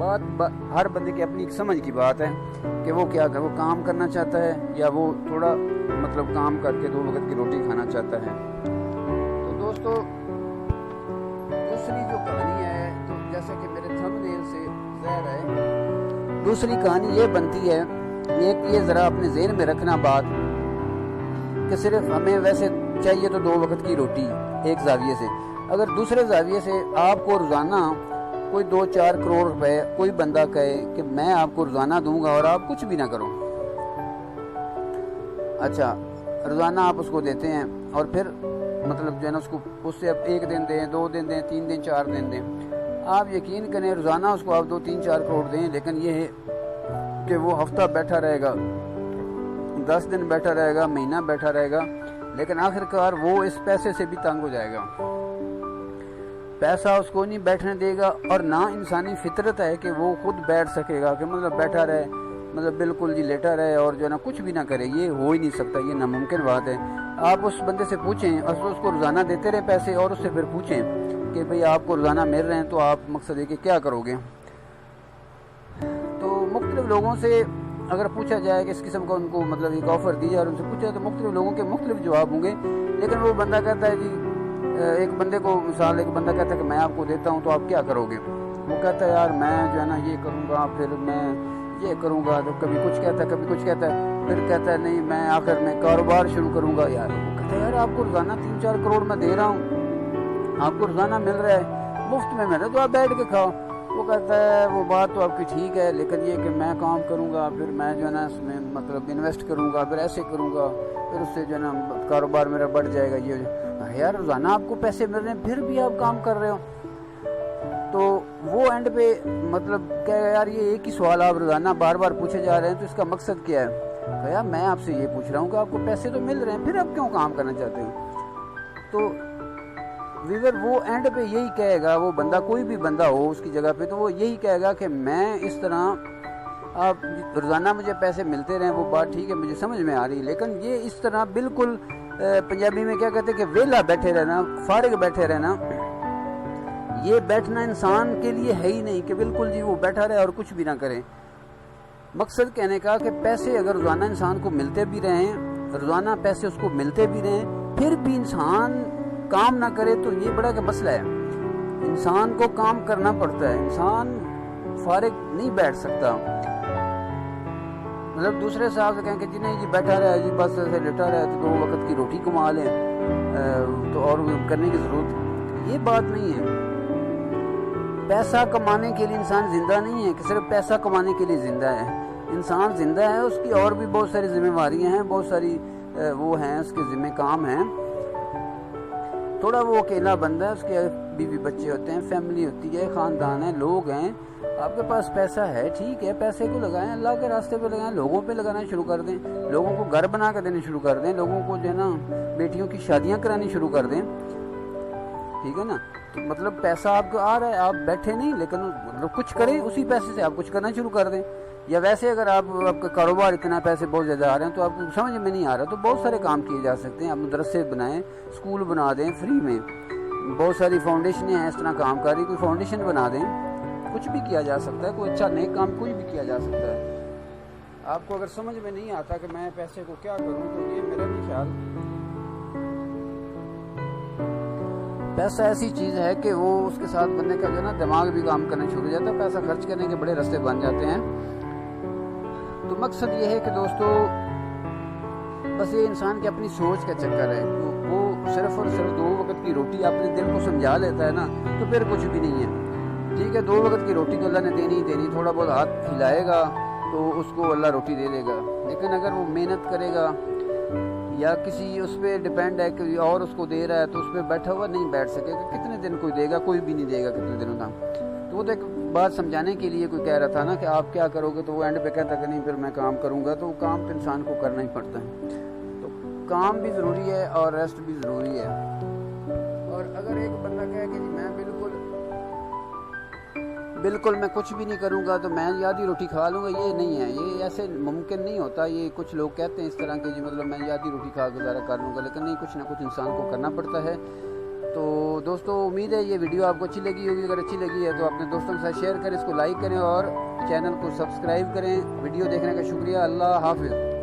ہر بندے کی اپنی ایک سمجھ کی بات ہے کہ وہ کیا وہ کام کرنا چاہتا ہے یا وہ تھوڑا مطلب کام کر کے 2 وقت کی روٹی کھانا چاہتا ہے۔ تو دوستو دوسری جو کہانی ہے، تو جیسا کہ میرے تھمب نیل سے ظاہر ہے، دوسری کہانی یہ بنتی ہے، ایک یہ ذرا اپنے ذہن میں رکھنا بات کہ صرف ہمیں ویسے چاہیے تو 2 وقت کی روٹی ایک زاویے سے، اگر دوسرے زاویے سے آپ کو روزانہ کوئی 2-4 کروڑ روپے کوئی بندہ کہے کہ میں آپ کو روزانہ دوں گا اور آپ کچھ بھی نہ کرو، اچھا روزانہ آپ اس کو دیتے ہیں اور پھر مطلب جو ہے نا اس سے اب 1 دن دیں، 2 دن دیں، 3 دن 4 دن دیں، آپ یقین کریں روزانہ اس کو آپ 2-3-4 کروڑ دیں، لیکن یہ ہے کہ وہ ہفتہ بیٹھا رہے گا، 10 دن بیٹھا رہے گا، مہینہ بیٹھا رہے گا، لیکن آخر کار وہ اس پیسے سے بھی تنگ ہو جائے گا، پیسہ اس کو نہیں بیٹھنے دے گا، اور نہ انسانی فطرت ہے کہ وہ خود بیٹھ سکے گا کہ مطلب بیٹھا رہے، مطلب بالکل جی لیٹا رہے اور جو ہے نا کچھ بھی نہ کرے، یہ ہو ہی نہیں سکتا، یہ ناممکن بات ہے۔ آپ اس بندے سے پوچھیں، اس کو روزانہ دیتے رہے پیسے اور اس سے پھر پوچھیں کہ بھئی آپ کو روزانہ مل رہے ہیں تو آپ مقصد ہے کہ کیا کرو گے۔ تو مختلف لوگوں سے اگر پوچھا جائے کہ اس قسم کا ان کو مطلب ایک آفر دی جائے اور ان سے پوچھا تو مختلف لوگوں کے مختلف جواب ہوں گے، لیکن وہ بندہ کہتا ہے جی ایک بندے کو مثال، ایک بندہ کہتا ہے کہ میں آپ کو دیتا ہوں تو آپ کیا کرو گے، وہ کہتا ہے یار میں جو ہے نا یہ کروں گا، پھر میں یہ کروں گا، تو کبھی کچھ کہتا ہے کبھی کچھ کہتا ہے، پھر کہتا ہے نہیں میں آخر میں کاروبار شروع کروں گا۔ یار وہ کہتا ہے یار آپ کو روزانہ 3-4 کروڑ میں دے رہا ہوں، آپ کو روزانہ مل رہا ہے، مفت میں مل رہا ہے، تو آپ بیٹھ کے کھاؤ۔ وہ کہتا ہے وہ بات تو آپ کی ٹھیک ہے، لیکن یہ کہ میں کام کروں گا، پھر میں جو ہے نا اس میں مطلب انویسٹ کروں گا، پھر ایسے کروں گا، پھر اس سے جو ہے نا کاروبار میرا بڑھ جائے گا۔ یہ یار روزانہ آپ کو پیسے مل رہے ہیں پھر بھی آپ کام کر رہے ہو، تو وہ اینڈ پہ مطلب کہے گا یار یہ ایک ہی سوال آپ روزانہ بار بار پوچھے جا رہے ہیں تو اس کا مقصد کیا ہے؟ کہا میں آپ سے یہ پوچھ رہا ہوں کہ آپ کو پیسے تو مل رہے ہیں پھر آپ کیوں کام کرنا چاہتے ہو؟ تو ویور وہ اینڈ پہ یہی کہے گا، وہ بندہ کوئی بھی بندہ ہو اس کی جگہ پہ، تو وہ یہی کہے گا کہ میں اس طرح آپ روزانہ مجھے پیسے ملتے رہیں، وہ بات ٹھیک ہے مجھے سمجھ میں آ رہی، لیکن یہ اس طرح بالکل پنجابی میں کیا کہتے ہیں کہ ویلا بیٹھے رہنا، فارغ بیٹھے رہنا، یہ بیٹھنا انسان کے لیے ہے ہی نہیں کہ بالکل جی وہ بیٹھا رہے اور کچھ بھی نہ کرے۔ مقصد کہنے کا کہ پیسے اگر روزانہ انسان کو ملتے بھی رہیں، روزانہ پیسے اس کو ملتے بھی رہیں، پھر بھی انسان کام نہ کرے تو یہ بڑا کہ مسئلہ ہے۔ انسان کو کام کرنا پڑتا ہے، انسان فارغ نہیں بیٹھ سکتا۔ مطلب دوسرے صاحب سے کہیں کہ جی نہیں جی بیٹھا رہا ہے جی بس ایسے لیٹا رہا ہے تو 2 وقت کی روٹی کما لیں تو اور کرنے کی ضرورت، یہ بات نہیں ہے۔ پیسہ کمانے کے لیے انسان زندہ نہیں ہے کہ صرف پیسہ کمانے کے لیے زندہ ہے، انسان زندہ ہے، اس کی اور بھی بہت ساری ذمہ داریاں ہیں، بہت ساری وہ ہیں اس کے ذمہ کام ہیں، تھوڑا وہ اکیلا بندہ ہے، اس کے بیوی بچے ہوتے ہیں، فیملی ہوتی ہے، خاندان ہے، لوگ ہیں، آپ کے پاس پیسہ ہے ٹھیک ہے، پیسے کو لگائیں، اللہ کے راستے پہ لگائیں، لوگوں پہ لگانا شروع کر دیں، لوگوں کو گھر بنا کے دینے شروع کر دیں، لوگوں کو جو ہے نا بیٹیوں کی شادیاں کرانی شروع کر دیں، ٹھیک ہے نا۔ تو مطلب پیسہ آپ کو آ رہا ہے، آپ بیٹھے نہیں، لیکن مطلب کچھ کریں، اسی پیسے سے آپ کچھ کرنا شروع کر دیں، یا ویسے اگر آپ کا کاروبار اتنا پیسے بہت زیادہ آ رہے ہیں تو آپ کو سمجھ میں نہیں آ رہا تو بہت سارے کام کیے جا سکتے ہیں، آپ مدرسے بنائیں، اسکول بنا دیں فری میں، بہت ساری فاؤنڈیشنیں ہیں اس طرح کام کر رہی، کوئی فاؤنڈیشن بنا دیں، کچھ بھی کیا جا سکتا ہے، کوئی اچھا نیک کام کوئی بھی کیا جا سکتا ہے۔ آپ کو اگر سمجھ میں نہیں آتا کہ میں پیسے کو کیا کروں تو یہ میرا بھی خیال، پیسہ ایسی چیز ہے کہ وہ اس کے ساتھ بندے کا جو ہے نا دماغ بھی کام کرنا شروع ہو جاتا ہے، پیسہ خرچ کرنے کے بڑے راستے بن جاتے ہیں۔ تو مقصد یہ ہے کہ دوستو بس یہ انسان کی اپنی سوچ کا چکر ہے، وہ صرف اور صرف 2 وقت کی روٹی اپنے دل کو سمجھا لیتا ہے نا تو پھر کچھ بھی نہیں ہے، ٹھیک ہے 2 وقت کی روٹی تو اللہ نے دینی ہی دینی، تھوڑا بہت ہاتھ کھلائے گا تو اس کو اللہ روٹی دے دے گا، لیکن اگر وہ محنت کرے گا یا کسی اس پہ ڈیپینڈ ہے کہ اور اس کو دے رہا ہے تو اس پہ بیٹھا ہوا نہیں بیٹھ سکے گا، کتنے دن کوئی دے گا، کوئی بھی نہیں دے گا کتنے دنوں تک۔ تو وہ تو ایک بات سمجھانے کے لیے کوئی کہہ رہا تھا نا کہ آپ کیا کرو گے، تو وہ اینڈ پہ کہتا کہ نہیں پھر میں کام کروں گا، تو وہ کام تو انسان کو کرنا ہی پڑتا ہے، تو کام بھی ضروری ہے اور ریسٹ بھی ضروری ہے۔ اور اگر ایک بندہ کہے کہ جی میں بالکل میں کچھ بھی نہیں کروں گا تو میں یادی روٹی کھا لوں گا، یہ نہیں ہے، یہ ایسے ممکن نہیں ہوتا، یہ کچھ لوگ کہتے ہیں اس طرح کہ جی مطلب میں یادی روٹی کھا گزارا کر لوں گا، لیکن نہیں، کچھ نہ کچھ انسان کو کرنا پڑتا ہے۔ تو دوستوں امید ہے یہ ویڈیو آپ کو اچھی لگی ہوگی. اگر اچھی لگی ہے تو اپنے دوستوں کے ساتھ شیئر کریں, اس کو لائک کریں اور چینل کو سبسکرائب کریں. ویڈیو دیکھنے کا شکریہ. اللہ حافظ.